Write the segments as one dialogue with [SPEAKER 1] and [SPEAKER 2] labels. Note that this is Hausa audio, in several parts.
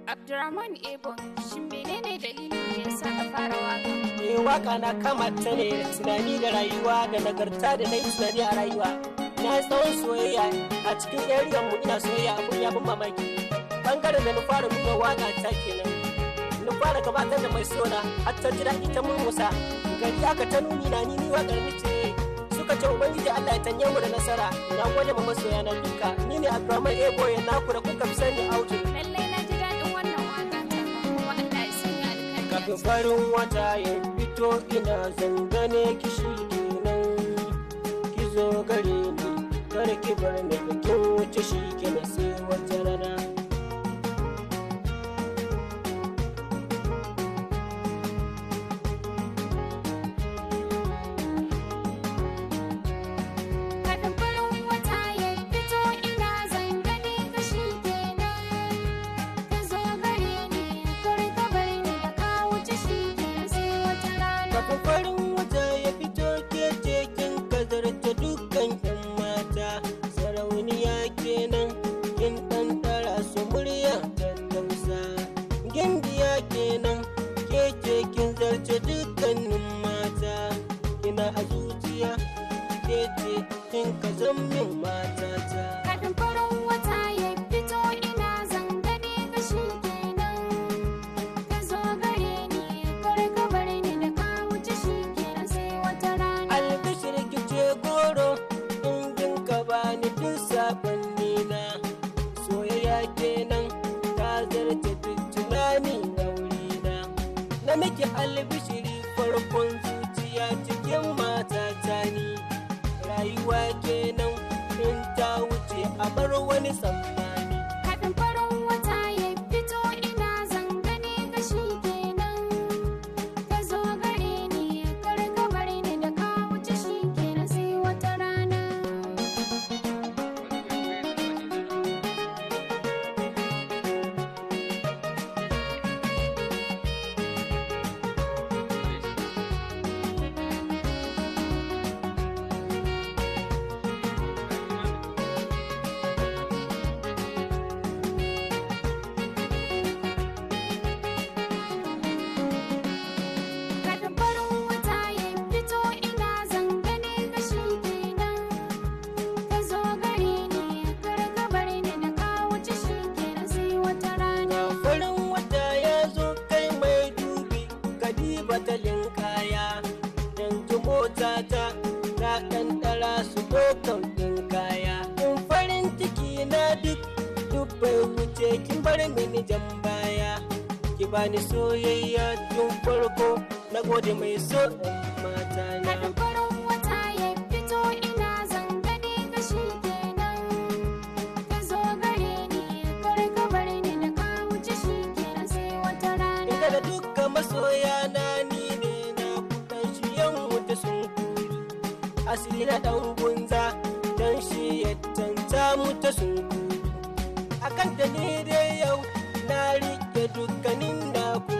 [SPEAKER 1] Abdurrahman Ebo, shin menene dalilin da yasa ka fara waka?
[SPEAKER 2] Waka na kamata ne da tunani da rayuwa da nagarta da na yi tunani a rayuwa. Na yi tsawon soyayya a cikin area mu ina soyayya abun ya bin mamaki. Bangaren da na fara buga waka ta kenan. Na fara gabatar da mai sona har ta ji daɗi ta murmusa. Gari aka ta nuni na ni wakar ce. Suka ce ubangiji Allah ya tanye mu da nasara. Na gode ma masoya na duka. Ni ne Abdurrahman Ebo ya naku da kuka fi sani auto.
[SPEAKER 1] Lallai na ji daɗin wannan waka ta kuma Allah ya sanya alkhairi.
[SPEAKER 2] Kafin farin wata ya fito ina zangane kishi kenan. Ki zo gare ni kar ki bar ni da kin wuce shi kenan sai wata rana. Farin wata ya fito ke kin kazarta dukkan yan mata sarauniya kenan kin ɗan ɗara su murya ta tausa gindiya kenan ke kin zarce dukkanin mata kina a zuciya ke kin kazan min matata.
[SPEAKER 1] Kafin farin wata ya fito ina zangane gashi kenan ka zo gare ni kar ka bar ni da ka wuce shi kenan sai wata rana.
[SPEAKER 2] Albishir kice goro in ka bani duk sabanni na soyayya kenan ta zarce duk tunani na wurina na miki albishiri farkon zuciya cikin matata ni rayuwa kenan in ta wuce a bar wani tsammani.
[SPEAKER 1] Kafin farin wata ya fito ina zangane gashi kenan ka zo gare ni kar ka bar ni da ka wuce shi kenan sai wata rana. Kafin farin wata ya fito ina zangane gashi kenan ka zo gare ni kar ka bar ni da ka wuce shi kenan sai wata rana.
[SPEAKER 2] Farin wata ya zo kai mai dubi kadiba talin kaya yanzu mota ta ɗan ɗara su dokan ɗin kaya in farin ciki na duk bai wuce kin bar mini jan baya ki bani soyayya tun farko na gode mai so mata na.
[SPEAKER 1] Kafin farin wata ya fito ina zangane gashi kenan ka zo gare ni kar ka bar ni da ka wuce shi kenan sai wata rana.
[SPEAKER 2] Ina da dukkan masoya na ni ne na kudan shi yan wuta sun kuri asiri na dan gunza dan shi ya tanta muta sun kuri akan da ni dai yau na rike dukkanin naku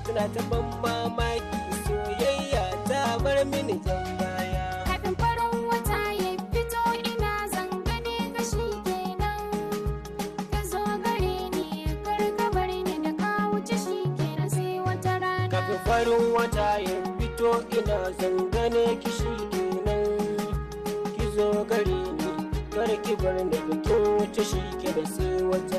[SPEAKER 2] suna ta ban mamaki soyayya ta bar mini jan baya.
[SPEAKER 1] Kafin farin wata ya fito ina zangane gashi kenan ka zo gare ni kar ka bar ni da ka wuce shi kenan sai wata rana.
[SPEAKER 2] Kafin farin wata ya fito ina zangane kishi kenan ki zo gare ni kar ki bar ni da kin wuce shi ke da sai wata